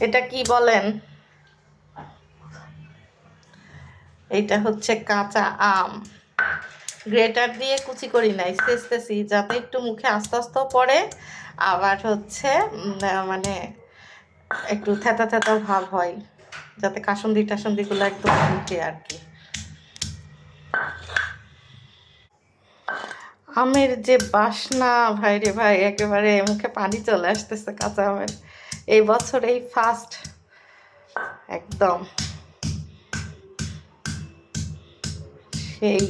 এটা কি বলেন? এইটা হচ্ছে কাঁচা আম, গ্রেটার দিয়ে কুচি করি নাই, চেষ্টেছি যাতে একটু মুখে আস্তে আস্তে পড়ে, আবার হচ্ছে মানে একটু থেতা থেতা ভাব হয়, যাতে কাসুন্দি টাসুন্দিগুলো একদম ঢুকে আর কি। আমের যে বাসনা ভাই রে ভাই, একেবারে মুখে পানি চলে আসতেছে কাঁচা আমের। এই বছর এই ফার্স্ট একদম সেই।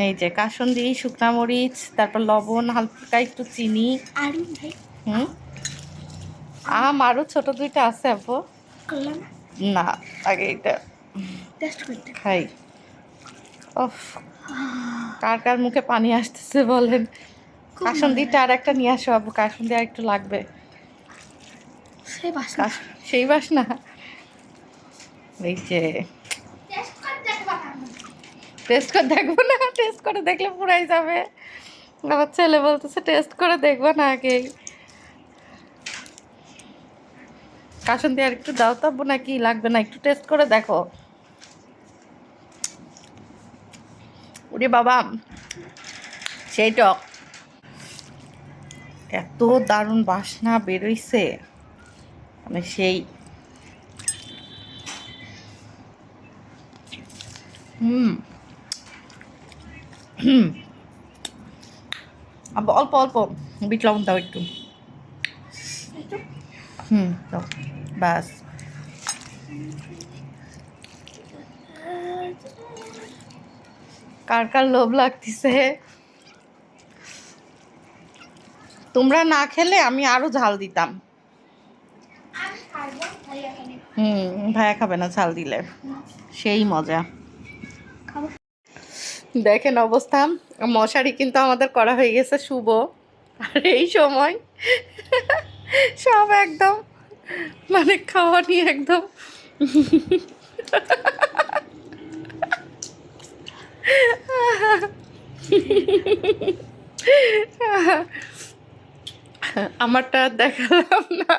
এই যে কাসুন্দি, শুকনা মরিচ, তারপর লবণ, হালকা একটু চিনি। আম আরো ছোট দুইটা আছে আপু। না, আগে এটা খাই। ওফ, কার কার মুখে পানি আসতেছে বলেন। কাসুন্দিটা আর একটা নিয়ে আসো আপু, কাসুন্দি আর একটু লাগবে। সেই বাসনা। এই যে টেস্ট করে দেখবো না, টেস্ট করে দেখলে পুরাই যাবে। আমার ছেলে বলতেছে টেস্ট করে দেখবো না আগেই। কাসুন্দি আর একটু দাও তো নাকি লাগবে না, একটু টেস্ট করে দেখো। ওরে বাবা, সেই টক, এত দারুণ বাসনা বেরোইছে, মানে সেই। হুম হুম, অল্প অল্প বিট লবণ দাও একটু। দাও, বাস। কার কার লোভ লাগতেছে? তোমরা না খেলে আমি আরো ঝাল দিতাম। ভাইয়া খাবে না ঝাল দিলে, সেই মজা। দেখেন অবস্থা, মশারি কিন্তু আমাদের করা হয়ে গেছে শুভ, আর এই সময় সব একদম মানে খাওয়া নিয়ে একদম আমারটা দেখালাম না।